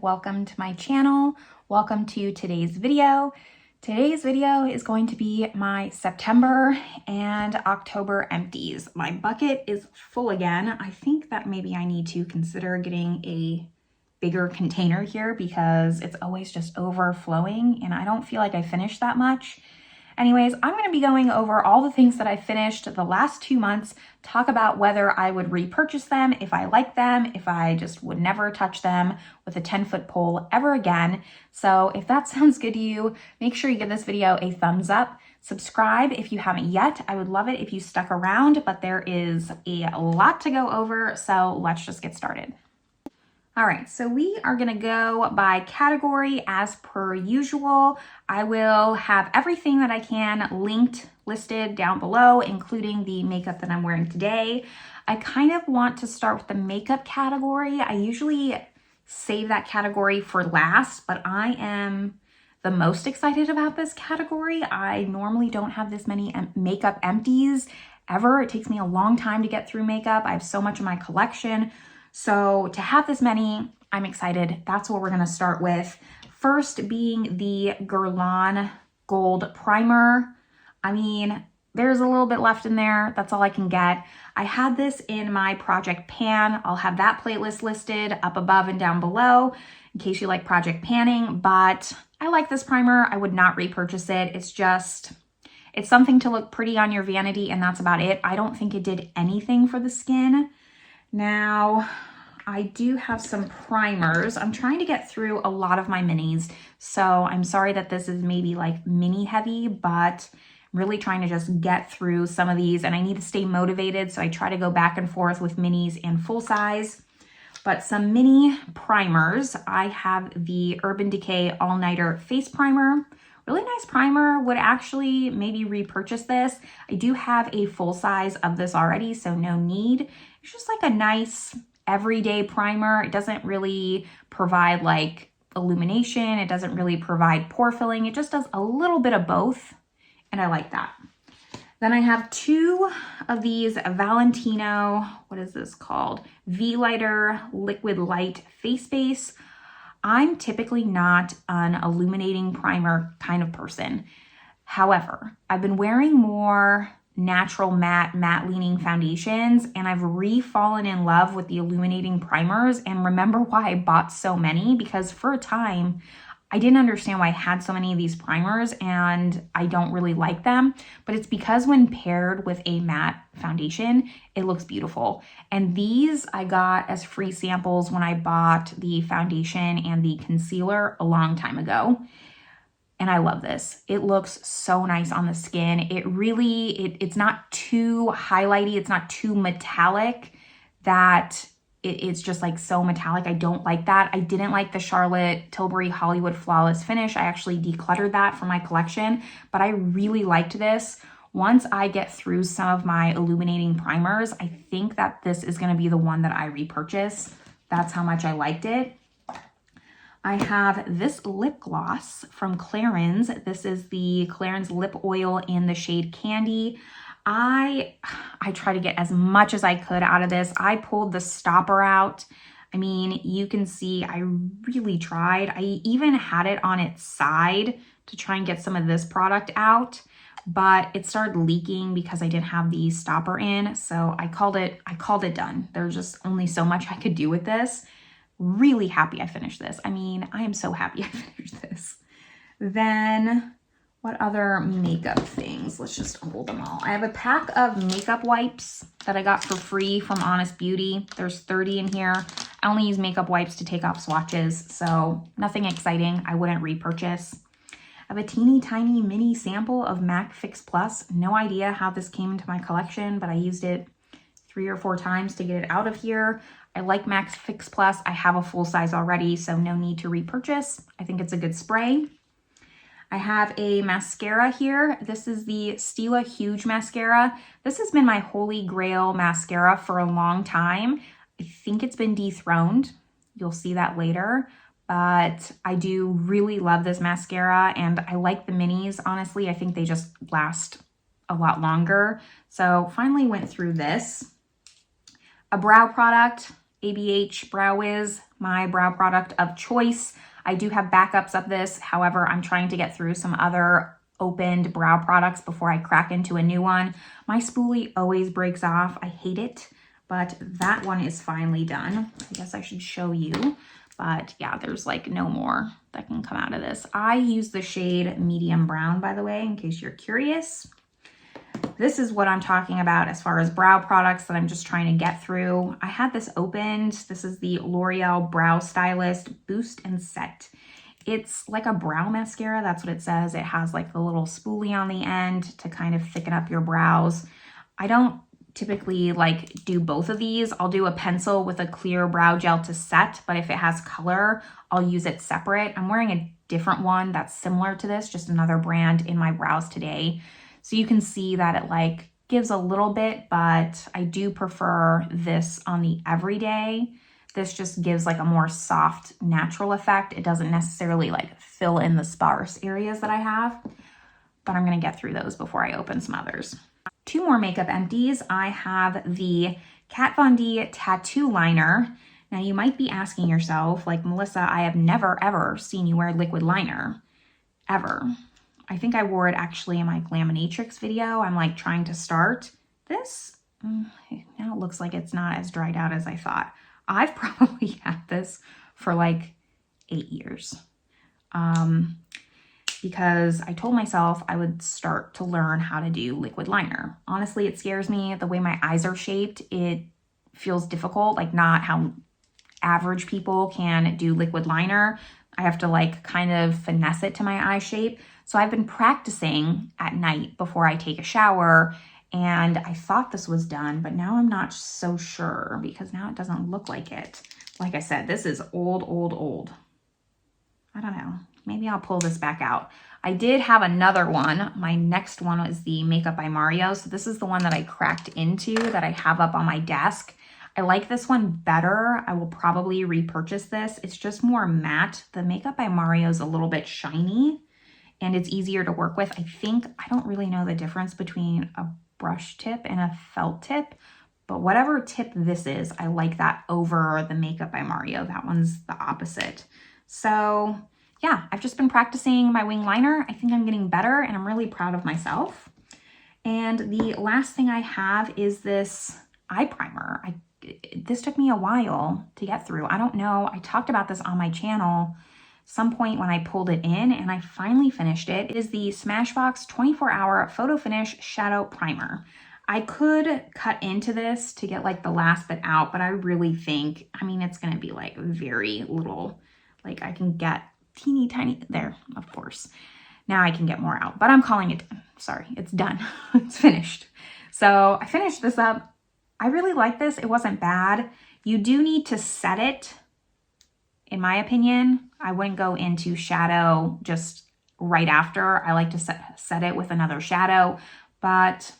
welcome to my channel. Welcome to today's video. Today's video is going to be my September and October empties. My bucket is full again. I think that maybe I need to consider getting a bigger container here because it's always just overflowing and I don't feel like I finished that much. Anyways, I'm going to be going over all the things that I finished the last 2 months, talk about whether I would repurchase them, if I like them, if I just would never touch them with a 10-foot pole ever again. So if that sounds good to you, make sure you give this video a thumbs up. Subscribe if you haven't yet. I would love it if you stuck around, but there is a lot to go over, so let's just get started. All right, so we are gonna go by category as per usual. I will have everything that I can listed down below, including the makeup that I'm wearing today. I kind of want to start with the makeup category. I usually save that category for last, but I am the most excited about this category. I normally don't have this many makeup empties ever. It takes me a long time to get through makeup. I have so much in my collection. So to have this many, I'm excited. That's what we're gonna start with. First being the Guerlain Gold Primer. I mean, there's a little bit left in there. That's all I can get. I had this in my Project Pan. I'll have that playlist listed up above and down below in case you like Project Panning, but I like this primer. I would not repurchase it. It's something to look pretty on your vanity and that's about it. I don't think it did anything for the skin. Now, I do have some primers. I'm trying to get through a lot of my minis, so I'm sorry that this is maybe like mini heavy, but I'm really trying to just get through some of these and I need to stay motivated, so I try to go back and forth with minis and full size. But some mini primers, I have the Urban Decay All Nighter Face Primer. Really nice primer, would actually maybe repurchase this. I do have a full size of this already, so no need. It's just like a nice everyday primer. It doesn't really provide like illumination. It doesn't really provide pore filling. It just does a little bit of both, and I like that. Then I have two of these Valentino, what is this called? V-Lighter Liquid Light Face Base. I'm typically not an illuminating primer kind of person. However, I've been wearing more natural matte leaning foundations and I've re-fallen in love with the illuminating primers, and remember why I bought so many, because for a time I didn't understand why I had so many of these primers and I don't really like them, but it's because when paired with a matte foundation, it looks beautiful. And these I got as free samples when I bought the foundation and the concealer a long time ago. And I love this. It looks so nice on the skin. It's not too highlighty. It's not too metallic that it's just like so metallic. I don't like that. I didn't like the Charlotte Tilbury Hollywood Flawless Finish. I actually decluttered that from my collection, but I really liked this. Once I get through some of my illuminating primers, I think that this is gonna be the one that I repurchase. That's how much I liked it. I have this lip gloss from Clarins. This is the Clarins Lip Oil in the shade Candy. I try to get as much as I could out of this. I pulled the stopper out. I mean, you can see I really tried. I even had it on its side to try and get some of this product out, but it started leaking because I didn't have the stopper in. So I called it done. There's just only so much I could do with this. Really happy I finished this. I mean, I am so happy I finished this. Then what other makeup things? Let's just hold them all. I have a pack of makeup wipes that I got for free from Honest Beauty. There's 30 in here. I only use makeup wipes to take off swatches, so nothing exciting. I wouldn't repurchase. I have a teeny tiny mini sample of MAC Fix Plus. No idea how this came into my collection, but I used it 3 or 4 times to get it out of here. I like MAC Fix Plus. I have a full size already, so no need to repurchase. I think it's a good spray. I have a mascara here. This is the Stila Huge Mascara. This has been my holy grail mascara for a long time. I think it's been dethroned. You'll see that later. But I do really love this mascara and I like the minis. Honestly, I think they just last a lot longer. So finally went through this. A brow product. ABH Brow Wiz, my brow product of choice. I do have backups of this. However, I'm trying to get through some other opened brow products before I crack into a new one. My spoolie always breaks off. I hate it, but that one is finally done. I guess I should show you, but yeah, there's like no more that can come out of this. I use the shade medium brown, by the way, in case you're curious. This is what I'm talking about as far as brow products that I'm just trying to get through. I had this opened. This is the L'Oreal Brow Stylist Boost and Set. It's like a brow mascara. That's what it says. It has like the little spoolie on the end to kind of thicken up your brows. I don't typically like do both of these. I'll do a pencil with a clear brow gel to set, but if it has color, I'll use it separate. I'm wearing a different one that's similar to this, just another brand in my brows today. So you can see that it like gives a little bit, but I do prefer this on the everyday. This just gives like a more soft, natural effect. It doesn't necessarily like fill in the sparse areas that I have, but I'm gonna get through those before I open some others. Two more makeup empties. I have the Kat Von D Tattoo Liner. Now you might be asking yourself, like, Melissa, I have never ever seen you wear liquid liner, ever. I think I wore it actually in my Glaminatrix video. I'm like trying to start this. Now it looks like it's not as dried out as I thought. I've probably had this for like 8 years. Because I told myself I would start to learn how to do liquid liner. Honestly, it scares me. The way my eyes are shaped, it feels difficult, like not how average people can do liquid liner. I have to like kind of finesse it to my eye shape. So I've been practicing at night before I take a shower, and I thought this was done, but now I'm not so sure because now it doesn't look like it. Like I said, this is old. I don't know. Maybe I'll pull this back out. I did have another one. My next one is the Makeup by Mario. So this is the one that I cracked into that I have up on my desk. I like this one better. I will probably repurchase this. It's just more matte. The Makeup by Mario is a little bit shiny and it's easier to work with. I don't really know the difference between a brush tip and a felt tip, but whatever tip this is, I like that over the Makeup by Mario. That one's the opposite. So yeah, I've just been practicing my wing liner. I think I'm getting better and I'm really proud of myself. And the last thing I have is this eye primer. This took me a while to get through. I don't know. I talked about this on my channel some point when I pulled it in and I finally finished it. It is the Smashbox 24-Hour Photo Finish Shadow Primer. I could cut into this to get like the last bit out, but I really think, I mean, it's gonna be like very little, like I can get teeny tiny, there, of course. Now I can get more out, but I'm calling it done. Sorry, it's done, it's finished. So I finished this up. I really like this, it wasn't bad. You do need to set it, in my opinion. I wouldn't go into shadow just right after. I like to set it with another shadow, but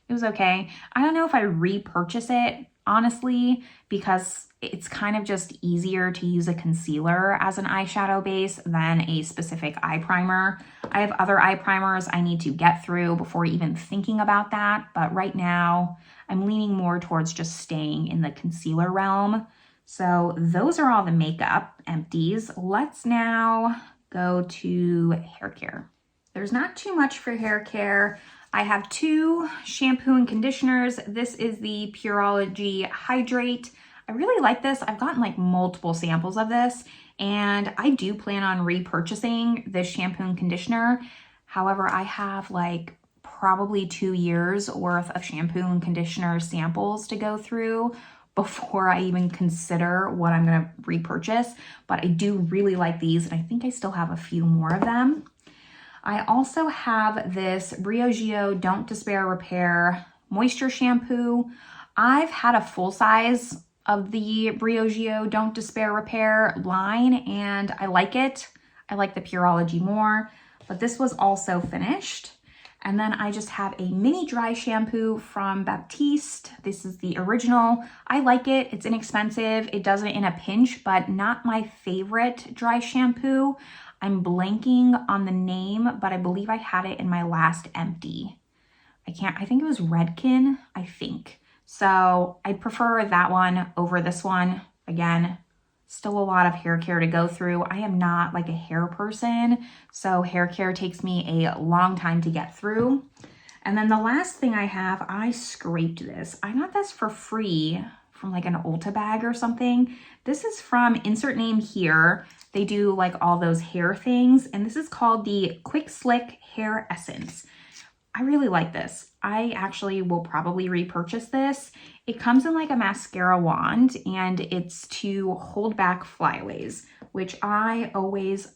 it was okay. I don't know if I repurchase it, honestly, because it's kind of just easier to use a concealer as an eyeshadow base than a specific eye primer. I have other eye primers I need to get through before even thinking about that, but right now I'm leaning more towards just staying in the concealer realm. So those are all the makeup empties. Let's now go to hair care. There's not too much for hair care. I have two shampoo and conditioners. This is the Pureology Hydrate. I really like this. I've gotten like multiple samples of this and I do plan on repurchasing this shampoo and conditioner. However, I have like probably 2 years worth of shampoo and conditioner samples to go through before I even consider what I'm gonna repurchase, but I do really like these and I think I still have a few more of them. I also have this Briogeo Don't Despair Repair Moisture Shampoo. I've had a full size of the Briogeo Don't Despair Repair line and I like it. I like the Pureology more, but this was also finished. And then I just have a mini dry shampoo from Baptiste. This is the original. I like it. It's inexpensive. It does it in a pinch, but not my favorite dry shampoo. I'm blanking on the name, but I believe I had it in my last empty. I think it was Redken, I think. So I prefer that one over this one. Again, still a lot of hair care to go through. I am not like a hair person, so hair care takes me a long time to get through. And then the last thing I have, I scraped this. I got this for free from like an Ulta bag or something. This is from insert name here. They do like all those hair things, and this is called the Quick Slick Hair Essence. I really like this. I actually will probably repurchase this. It comes in like a mascara wand, and it's to hold back flyaways, which I always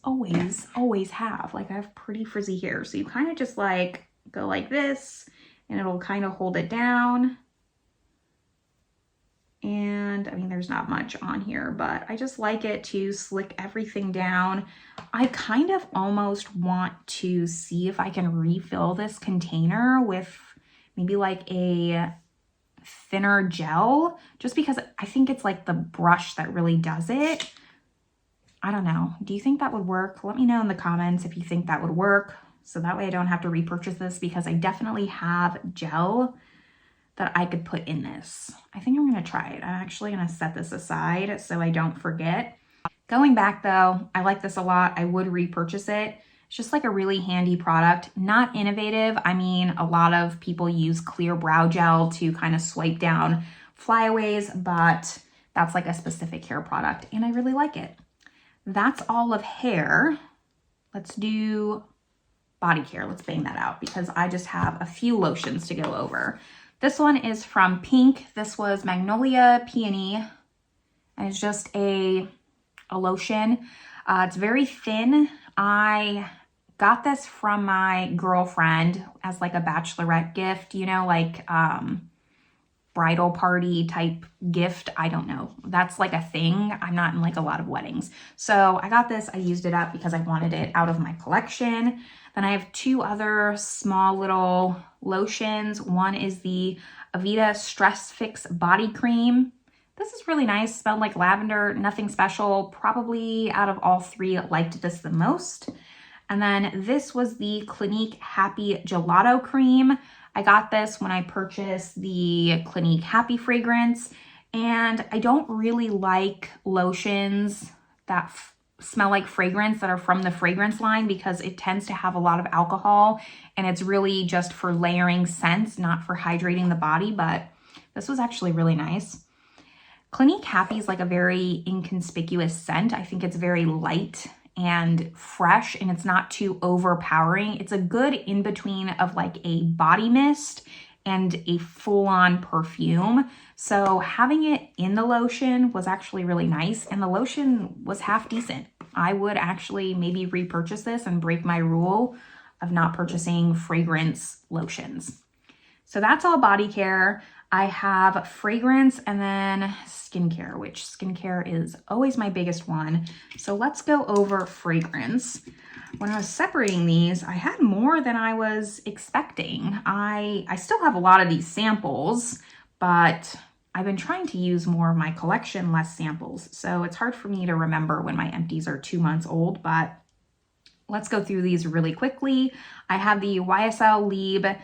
have. Like, I have pretty frizzy hair, so you kind of just like go like this, and it'll kind of hold it down. And I mean, there's not much on here, but I just like it to slick everything down. I kind of almost want to see if I can refill this container with maybe like a thinner gel, just because I think it's like the brush that really does it. I don't know. Do you think that would work? Let me know in the comments if you think that would work, so that way I don't have to repurchase this, because I definitely have gel that I could put in this. I think I'm gonna try it. I'm actually gonna set this aside so I don't forget. Going back though, I like this a lot. I would repurchase it. It's just like a really handy product, not innovative. I mean, a lot of people use clear brow gel to kind of swipe down flyaways, but that's like a specific hair product, and I really like it. That's all of hair. Let's do body care. Let's bang that out, because I just have a few lotions to go over. This one is from Pink. This was Magnolia Peony, and it's just a lotion. It's very thin. I got this from my girlfriend as like a bachelorette gift, you know, like bridal party type gift. I don't know. That's like a thing. I'm not in like a lot of weddings. So I got this. I used it up because I wanted it out of my collection. Then I have two other small little lotions. One is the Aveda Stress Fix Body Cream. This is really nice. Smelled like lavender, nothing special. Probably out of all three, liked this the most. And then this was the Clinique Happy Gelato Cream. I got this when I purchased the Clinique Happy fragrance, and I don't really like lotions that smell like fragrance that are from the fragrance line, because it tends to have a lot of alcohol, and it's really just for layering scents, not for hydrating the body. But this was actually really nice. Clinique Happy is like a very inconspicuous scent. I think it's very light and fresh, and it's not too overpowering. It's a good in-between of like a body mist and a full-on perfume. So having it in the lotion was actually really nice, and the lotion was half decent. I would actually maybe repurchase this and break my rule of not purchasing fragrance lotions. So that's all body care. I have fragrance and then skincare, which skincare is always my biggest one. So let's go over fragrance. When I was separating these, I had more than I was expecting. I still have a lot of these samples, but I've been trying to use more of my collection, less samples. So it's hard for me to remember when my empties are 2 months old, but let's go through these really quickly. I have the YSL Libre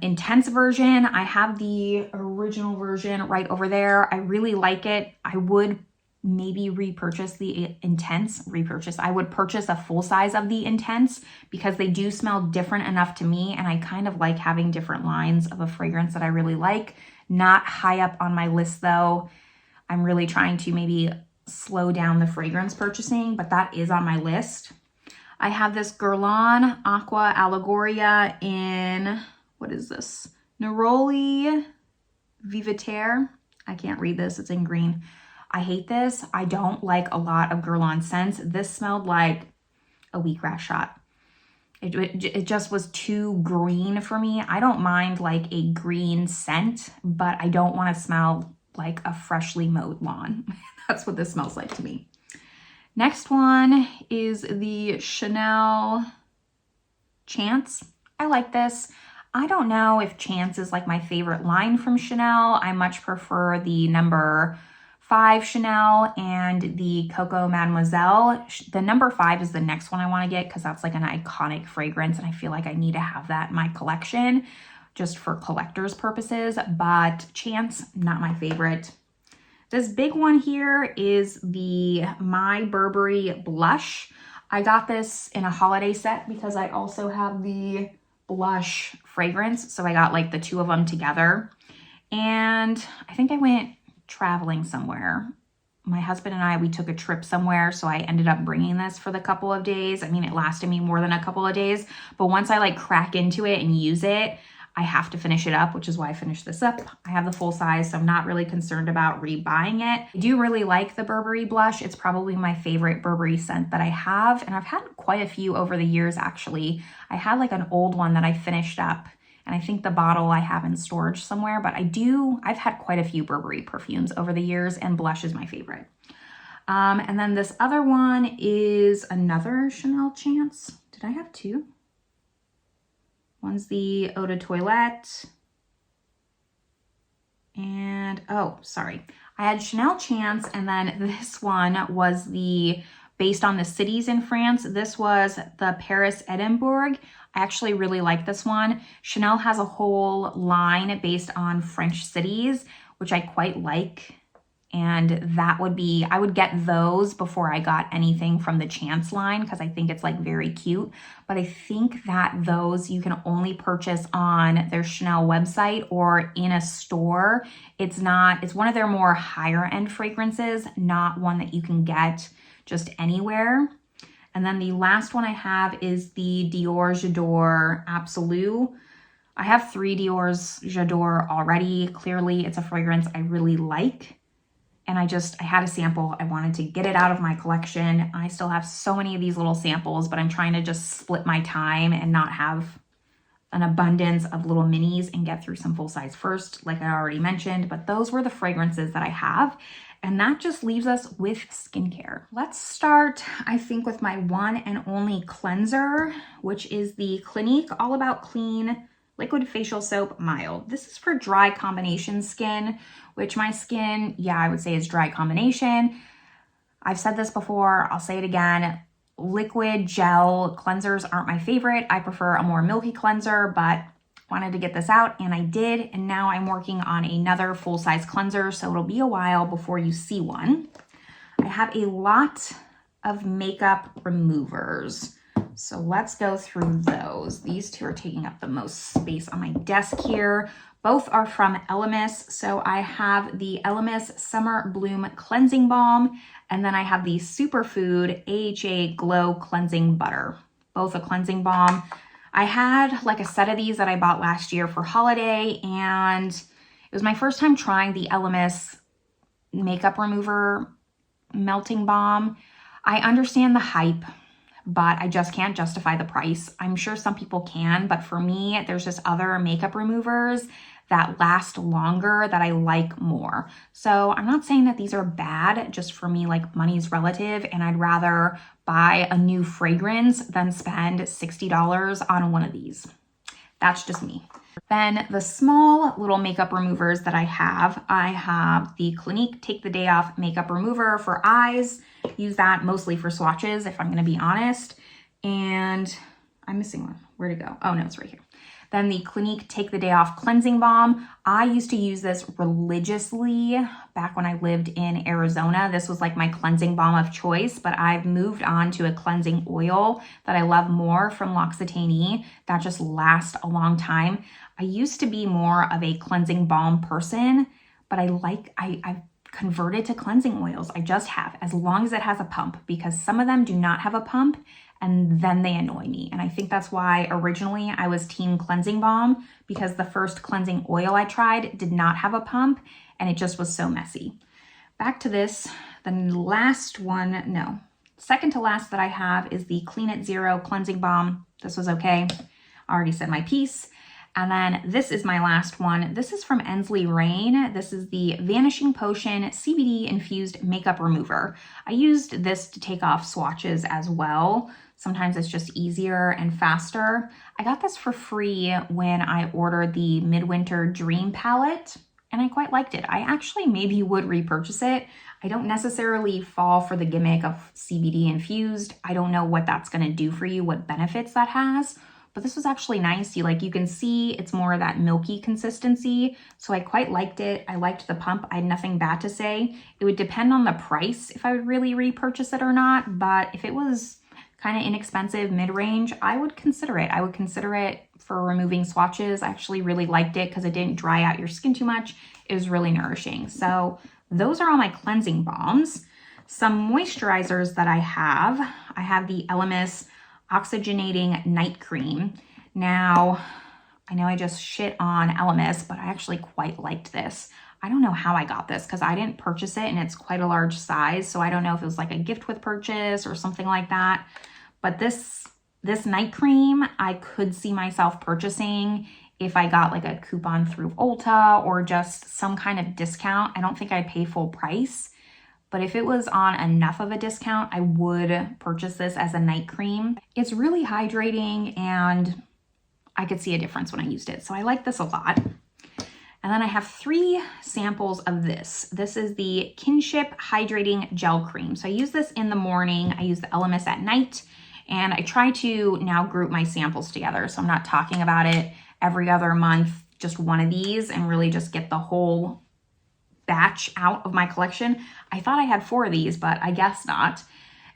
intense version. I have the original version right over there. I really like it. I would maybe repurchase the intense. I would purchase a full size of the intense, because they do smell different enough to me, and I kind of like having different lines of a fragrance that I really like. Not high up on my list though. I'm really trying to maybe slow down the fragrance purchasing, but that is on my list. I have this Guerlain Aqua Allegoria in, what is this? Neroli Vivitaire. I can't read this, it's in green. I hate this. I don't like a lot of Guerlain scents. This smelled like a wheatgrass shot. It just was too green for me. I don't mind like a green scent, but I don't want to smell like a freshly mowed lawn. That's what this smells like to me. Next one is the Chanel Chance. I like this. I don't know if Chance is like my favorite line from Chanel. I much prefer the number 5 Chanel and the Coco Mademoiselle. The number 5 is the next one I want to get, because that's like an iconic fragrance, and I feel like I need to have that in my collection just for collector's purposes, but Chance, not my favorite. This big one here is the My Burberry blush. I got this in a holiday set because I also have the blush fragrance. So I got like the two of them together. And I think I went traveling somewhere. My husband and I, we took a trip somewhere. So I ended up bringing this for the couple of days. I mean, it lasted me more than a couple of days, but once I like crack into it and use it, I have to finish it up, which is why I finished this up. I have the full size, so I'm not really concerned about rebuying it. I do really like the Burberry blush. It's probably my favorite Burberry scent that I have, and I've had quite a few over the years, actually. I had like an old one that I finished up, and I think the bottle I have in storage somewhere, but I've had quite a few Burberry perfumes over the years, and blush is my favorite. And then this other one is another Chanel Chance. Did I have two? One's the Eau de Toilette. And, oh, sorry. I had Chanel Chance, and then this one was based on the cities in France. This was the Paris Edinburgh. I actually really like this one. Chanel has a whole line based on French cities, which I quite like. And I would get those before I got anything from the Chance line because I think it's like very cute. But I think that those you can only purchase on their Chanel website or in a store. It's one of their more higher end fragrances, not one that you can get just anywhere. And then the last one I have is the Dior J'adore Absolu. I have 3 Dior's J'adore already. Clearly it's a fragrance I really like. And I had a sample. I wanted to get it out of my collection. I still have so many of these little samples, but I'm trying to just split my time and not have an abundance of little minis and get through some full size first, like I already mentioned. But those were the fragrances that I have. And that just leaves us with skincare. Let's start, I think, with my one and only cleanser, which is the Clinique All About Clean Liquid Facial Soap Mild. This is for dry combination skin, which my skin, yeah, I would say is dry combination. I've said this before, I'll say it again. Liquid gel cleansers aren't my favorite. I prefer a more milky cleanser, but wanted to get this out and I did. And now I'm working on another full-size cleanser, so it'll be a while before you see one. I have a lot of makeup removers. So let's go through those. These two are taking up the most space on my desk here. Both are from Elemis. So I have the Elemis Summer Bloom Cleansing Balm, and then I have the Superfood AHA Glow Cleansing Butter. Both a cleansing balm. I had like a set of these that I bought last year for holiday, and it was my first time trying the Elemis makeup remover melting balm. I understand the hype, but I just can't justify the price. I'm sure some people can, but for me, there's just other makeup removers that last longer that I like more. So I'm not saying that these are bad, just for me, like money's relative, and I'd rather buy a new fragrance than spend $60 on one of these. That's just me. Then the small little makeup removers that I have the Clinique Take the Day Off Makeup Remover for eyes. Use that mostly for swatches, if I'm gonna be honest. And I'm missing one. Where'd it go? Oh no, it's right here. Then the Clinique Take the Day Off Cleansing Balm. I used to use this religiously back when I lived in Arizona. This was like my cleansing balm of choice, but I've moved on to a cleansing oil that I love more from L'Occitane that just lasts a long time. I used to be more of a cleansing balm person, but I've converted to cleansing oils. I just have, as long as it has a pump, because some of them do not have a pump and then they annoy me. And I think that's why originally I was team cleansing balm, because the first cleansing oil I tried did not have a pump and it just was so messy. Back to this, second to last that I have is the Clean It Zero Cleansing Balm. This was okay. I already said my piece. And then this is my last one. This is from Ensley Rain. This is the Vanishing Potion CBD Infused Makeup Remover. I used this to take off swatches as well. Sometimes it's just easier and faster. I got this for free when I ordered the Midwinter Dream Palette, and I quite liked it. I actually maybe would repurchase it. I don't necessarily fall for the gimmick of CBD infused. I don't know what that's gonna do for you, what benefits that has, but this was actually nice. You can see it's more of that milky consistency. So I quite liked it. I liked the pump. I had nothing bad to say. It would depend on the price if I would really repurchase it or not. But if it was kind of inexpensive, mid-range, I would consider it. I would consider it for removing swatches. I actually really liked it because it didn't dry out your skin too much. It was really nourishing. So those are all my cleansing balms. Some moisturizers that I have the Elemis Oxygenating Night Cream. Now, I know I just shit on Elemis, but I actually quite liked this. I don't know how I got this because I didn't purchase it and it's quite a large size. So I don't know if it was like a gift with purchase or something like that. But this night cream, I could see myself purchasing if I got like a coupon through Ulta or just some kind of discount. I don't think I'd pay full price. But if it was on enough of a discount, I would purchase this as a night cream. It's really hydrating and I could see a difference when I used it. So I like this a lot. And then I have 3 samples of this. This is the Kinship Hydrating Gel Cream. So I use this in the morning. I use the Elemis at night. And I try to now group my samples together. So I'm not talking about it every other month, just one of these, and really just get the whole batch out of my collection. I thought I had 4 of these, but I guess not.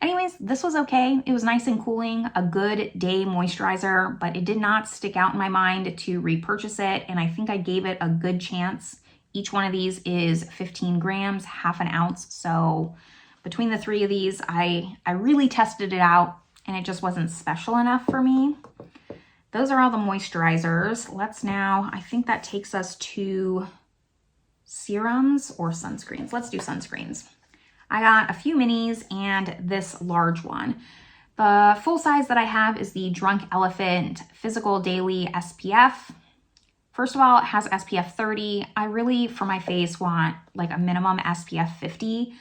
Anyways, this was okay. It was nice and cooling, a good day moisturizer, but it did not stick out in my mind to repurchase it. And I think I gave it a good chance. Each one of these is 15 grams, half an ounce. So between the 3 of these, I really tested it out and it just wasn't special enough for me. Those are all the moisturizers. Let's now, I think that takes us to serums or sunscreens. Let's do sunscreens. I got a few minis and this large one. The full size that I have is the Drunk Elephant Physical Daily SPF. First of all, it has SPF 30. I really, for my face, want like a minimum SPF 50.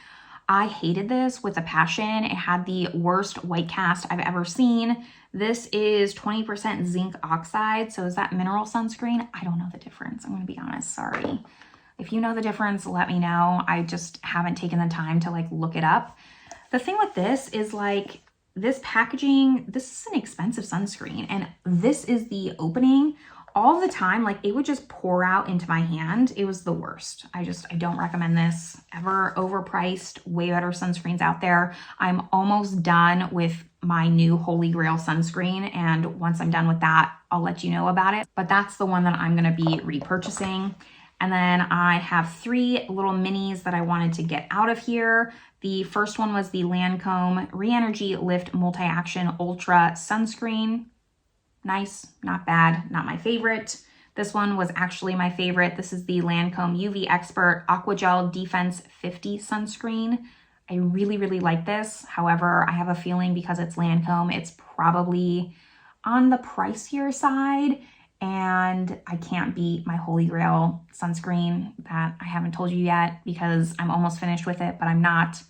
I hated this with a passion. It had the worst white cast I've ever seen. This is 20% zinc oxide. So is that mineral sunscreen? I don't know the difference. I'm going to be honest. Sorry. If you know the difference, let me know. I just haven't taken the time to like look it up. The thing with this is like this packaging, this is an expensive sunscreen and this is the opening. All the time, like it would just pour out into my hand. It was the worst. I don't recommend this ever. Overpriced, way better sunscreens out there. I'm almost done with my new Holy Grail sunscreen. And once I'm done with that, I'll let you know about it. But that's the one that I'm gonna be repurchasing. And then I have 3 little minis that I wanted to get out of here. The first one was the Lancome Renergie Lift Multi-Action Ultra Sunscreen. Nice, not bad, not my favorite. This one was actually my favorite. This is the Lancome UV Expert Aquagel Defense 50 Sunscreen. I really, really like this. However, I have a feeling because it's Lancome, it's probably on the pricier side. And I can't beat my Holy Grail sunscreen that I haven't told you yet because I'm almost finished with it, but I'm not.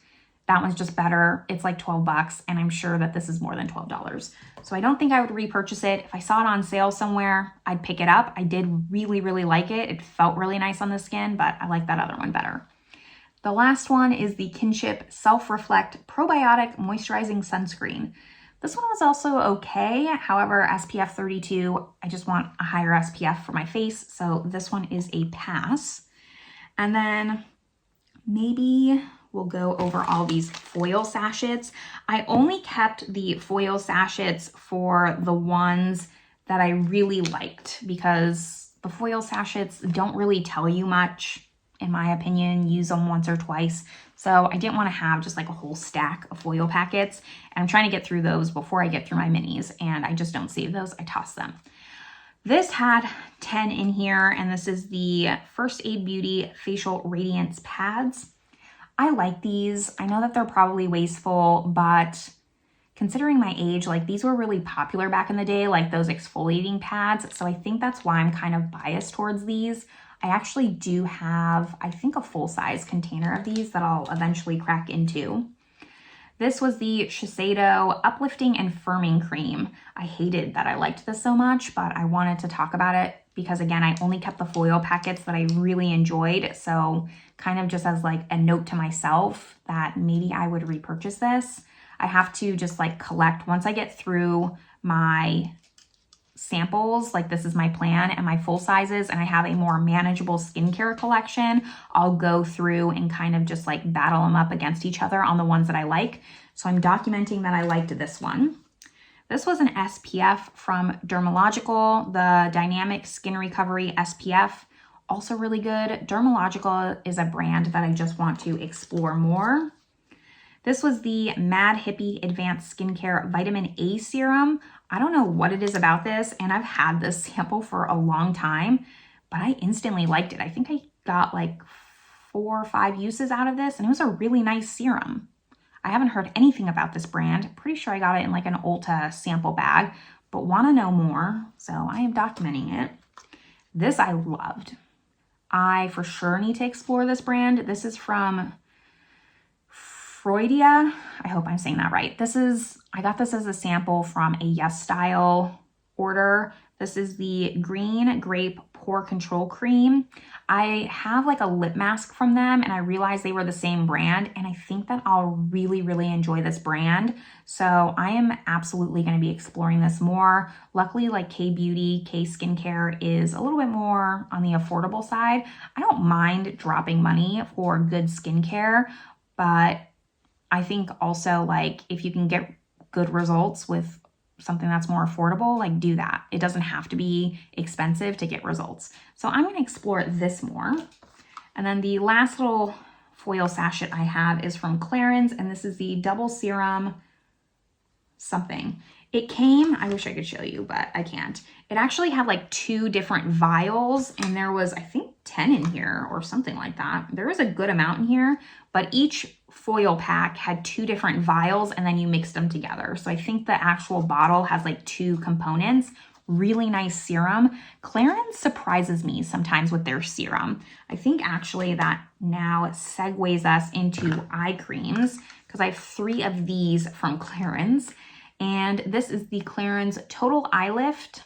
That one's just better. It's like 12 bucks and I'm sure that this is more than $12. So I don't think I would repurchase it. If I saw it on sale somewhere, I'd pick it up. I did really, really like it. It felt really nice on the skin, but I like that other one better. The last one is the Kinship Self-Reflect Probiotic Moisturizing Sunscreen. This one was also okay. However, SPF 32, I just want a higher SPF for my face. So this one is a pass. And then maybe we'll go over all these foil sachets. I only kept the foil sachets for the ones that I really liked because the foil sachets don't really tell you much, in my opinion. Use them once or twice. So I didn't want to have just like a whole stack of foil packets. And I'm trying to get through those before I get through my minis. And I just don't save those. I toss them. This had 10 in here. And this is the First Aid Beauty Facial Radiance Pads. I like these. I know that they're probably wasteful, but considering my age, like these were really popular back in the day, like those exfoliating pads. So I think that's why I'm kind of biased towards these. I actually do have, I think, a full-size container of these that I'll eventually crack into. This was the Shiseido Uplifting and Firming Cream. I hated that I liked this so much, but I wanted to talk about it because, again, I only kept the foil packets that I really enjoyed. So kind of just as like a note to myself that maybe I would repurchase this. I have to just like collect, once I get through my samples, like this is my plan and my full sizes, and I have a more manageable skincare collection, I'll go through and kind of just like battle them up against each other on the ones that I like. So I'm documenting that I liked this one. This was an SPF from Dermalogical, the Dynamic Skin Recovery SPF. Also really good. Dermalogical is a brand that I just want to explore more. This was the Mad Hippie Advanced Skincare Vitamin A Serum. I don't know what it is about this, and I've had this sample for a long time, but I instantly liked it. I think I got like 4 or 5 uses out of this, and it was a really nice serum. I haven't heard anything about this brand. Pretty sure I got it in like an Ulta sample bag, but want to know more, so I am documenting it. This I loved. I for sure need to explore this brand. This is from Freudia. I hope I'm saying that right. I got this as a sample from a Yes Style order. This is the Green Grape Pore Control Cream. I have like a lip mask from them, and I realized they were the same brand, and I think that I'll really, really enjoy this brand. So I am absolutely going to be exploring this more. Luckily, like K-Beauty, K-Skincare is a little bit more on the affordable side. I don't mind dropping money for good skincare, but I think also like if you can get good results with something that's more affordable, like do that. It doesn't have to be expensive to get results. So I'm going to explore this more. And then the last little foil sachet I have is from Clarins, and this is the Double Serum something. It came, I wish I could show you, but I can't. It actually had like 2 different vials, and there was, I think, 10 in here or something like that. There was a good amount in here, but each foil pack had 2 different vials, and then you mixed them together. So I think the actual bottle has like 2 components. Really nice serum. Clarins surprises me sometimes with their serum. I think actually that now segues us into eye creams, because I have 3 of these from Clarins. And this is the Clarins Total Eye Lift.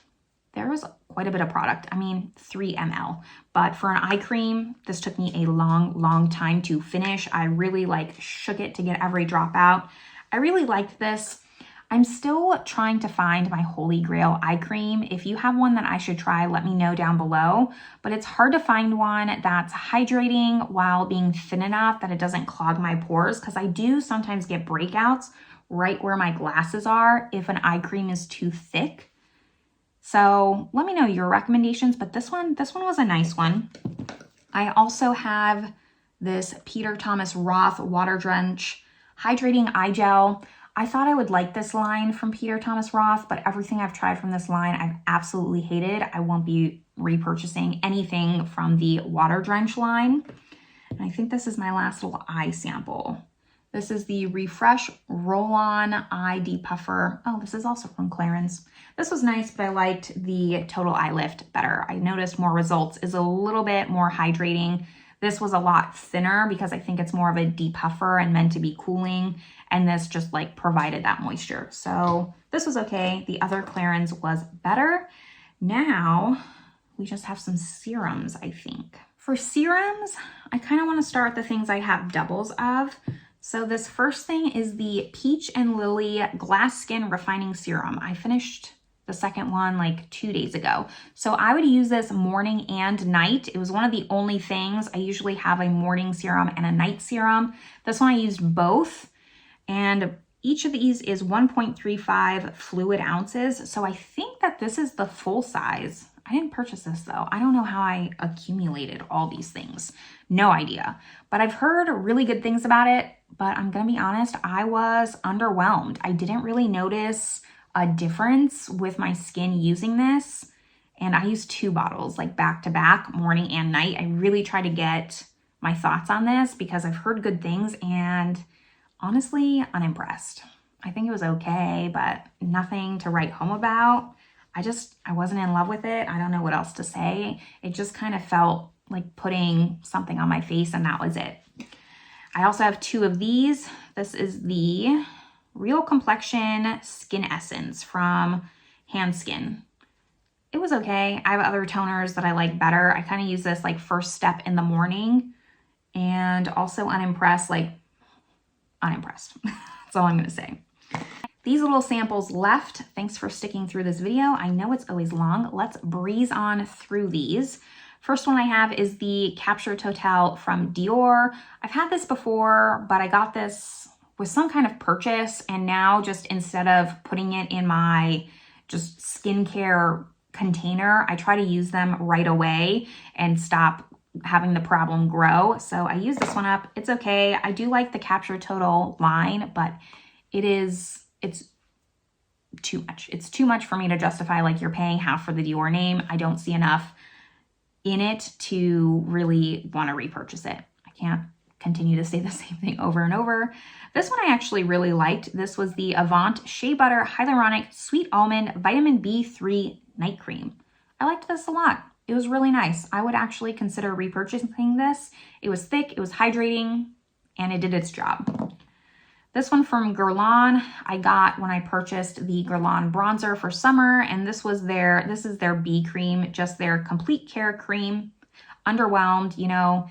There was quite a bit of product. I mean, 3 ml. But for an eye cream, this took me a long time to finish. I really like shook it to get every drop out. I really liked this. I'm still trying to find my holy grail eye cream. If you have one that I should try, let me know down below. But it's hard to find one that's hydrating while being thin enough that it doesn't clog my pores, because I do sometimes get breakouts right where my glasses are if an eye cream is too thick. So let me know your recommendations, but this one was a nice one. I also have this Peter Thomas Roth Water Drench Hydrating Eye Gel. I thought I would like this line from Peter Thomas Roth, but everything I've tried from this line, I've absolutely hated. I won't be repurchasing anything from the Water Drench line. And I think this is my last little eye sample. This is the Refresh Roll-On Eye Depuffer. Oh, this is also from Clarins. This was nice, but I liked the Total Eye Lift better. I noticed more results, is a little bit more hydrating. This was a lot thinner because I think it's more of a depuffer and meant to be cooling, and this just like provided that moisture. So this was okay. The other Clarins was better. Now we just have some serums, I think. For serums, I kind of want to start the things I have doubles of. So this first thing is the Peach and Lily Glass Skin Refining Serum. I finished the second one like 2 days ago. So I would use this morning and night. It was one of the only things. I usually have a morning serum and a night serum. This one I used both, and each of these is 1.35 fluid ounces. So I think that this is the full size. I didn't purchase this though. I don't know how I accumulated all these things. No idea. But I've heard really good things about it. But I'm gonna be honest, I was underwhelmed. I didn't really notice a difference with my skin using this. And I used 2 bottles, like back to back, morning and night. I really try to get my thoughts on this because I've heard good things, and honestly, unimpressed. I think it was okay, but nothing to write home about. I wasn't in love with it. I don't know what else to say. It just kind of felt like putting something on my face, and that was it. I also have 2 of these. This is the Real Complexion Skin Essence from Handskin. It was okay. I have other toners that I like better. I kind of use this like first step in the morning, and also unimpressed. That's all I'm going to say. these little samples left. Thanks for sticking through this video. I know it's always long. Let's breeze on through these. First one I have is the Capture Total from Dior. I've had this before, but I got this with some kind of purchase, and now just instead of putting it in my just skincare container, I try to use them right away and stop having the problem grow. So I use this one up. It's okay. I do like the Capture Total line, but it's too much. It's too much for me to justify, like, you're paying half for the Dior name. I don't see enough in it to really want to repurchase it. I can't continue to say the same thing over and over. This one I actually really liked. This was the Avant Shea Butter Hyaluronic Sweet Almond Vitamin B3 Night Cream. I liked this a lot. It was really nice. I would actually consider repurchasing this. It was thick, it was hydrating, and it did its job. This one from Guerlain, I got when I purchased the Guerlain bronzer for summer, and this is their B cream, just their complete care cream. Underwhelmed, you know.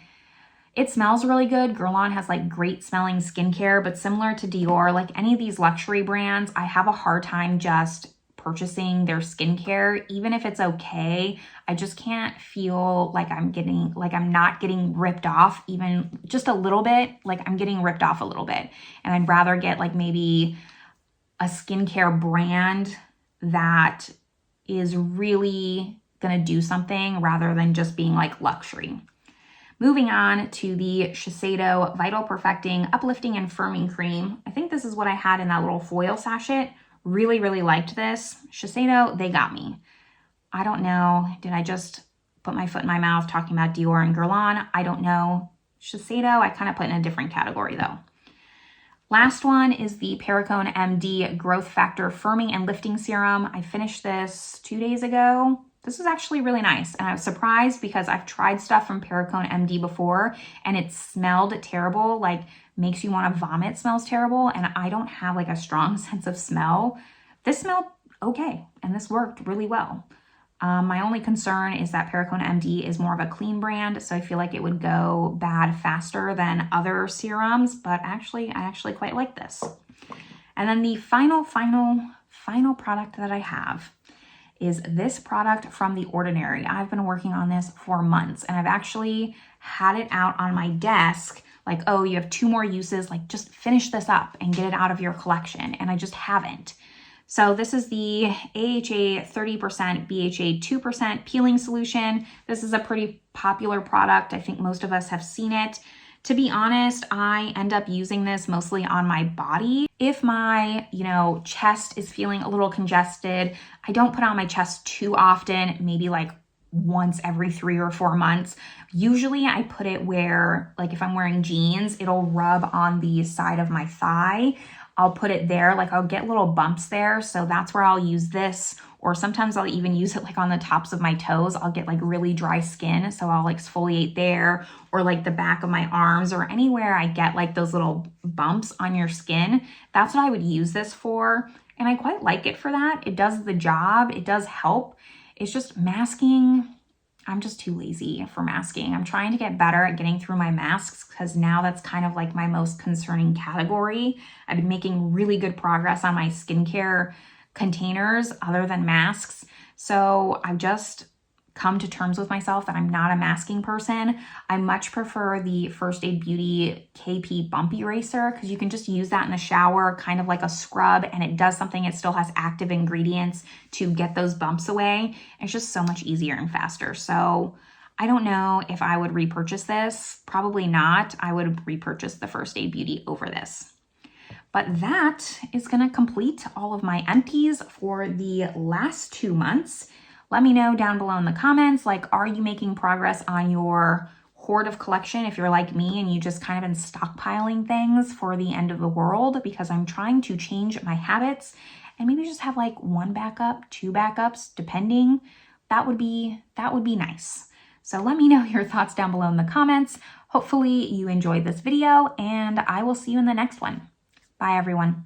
It smells really good. Guerlain has like great smelling skincare, but similar to Dior, like any of these luxury brands, I have a hard time just purchasing their skincare. Even if it's okay, I just can't feel like I'm not getting ripped off even just a little bit. Like I'm getting ripped off a little bit. And I'd rather get like maybe a skincare brand that is really gonna do something rather than just being like luxury. Moving on to the Shiseido Vital Perfecting Uplifting and Firming Cream. I think this is what I had in that little foil sachet. Really, really liked this. Shiseido, they got me. I don't know. Did I just put my foot in my mouth talking about Dior and Guerlain? I don't know. Shiseido, I kind of put in a different category though. Last one is the Perricone MD Growth Factor Firming and Lifting Serum. I finished this 2 days ago. This is actually really nice, and I was surprised because I've tried stuff from Perricone MD before and it smelled terrible, like makes you want to vomit, smells terrible, and I don't have like a strong sense of smell. This smelled okay, and this worked really well. My only concern is that Perricone MD is more of a clean brand, so I feel like it would go bad faster than other serums, but I actually quite like this. And then the final product that I have is this product from The Ordinary. I've been working on this for months, and I've actually had it out on my desk like, oh, you have 2 more uses, like just finish this up and get it out of your collection, and I just haven't. So this is the AHA 30% BHA 2% peeling solution. This is a pretty popular product. I think most of us have seen it. To be honest, I end up using this mostly on my body. If my, chest is feeling a little congested, I don't put on my chest too often, maybe like once every 3 or 4 months. Usually I put it where, like if I'm wearing jeans, it'll rub on the side of my thigh. I'll put it there, like I'll get little bumps there. So that's where I'll use this. Or sometimes I'll even use it like on the tops of my toes. I'll get like really dry skin, so I'll exfoliate there, or like the back of my arms, or anywhere I get like those little bumps on your skin. That's what I would use this for. And I quite like it for that. It does the job. It does help. It's just masking. I'm just too lazy for masking. I'm trying to get better at getting through my masks because now that's kind of like my most concerning category. I've been making really good progress on my skincare containers other than masks. So I've just come to terms with myself that I'm not a masking person. I much prefer the First Aid Beauty KP Bump Eraser because you can just use that in the shower, kind of like a scrub, and it does something. It still has active ingredients to get those bumps away. It's just so much easier and faster. So I don't know if I would repurchase this. Probably not. I would repurchase the First Aid Beauty over this. But that is going to complete all of my empties for the last 2 months. Let me know down below in the comments, like, are you making progress on your hoard of collection if you're like me and you just kind of been stockpiling things for the end of the world? Because I'm trying to change my habits and maybe just have like 1 backup, 2 backups, depending. That would be nice. So let me know your thoughts down below in the comments. Hopefully you enjoyed this video, and I will see you in the next one. Bye, everyone.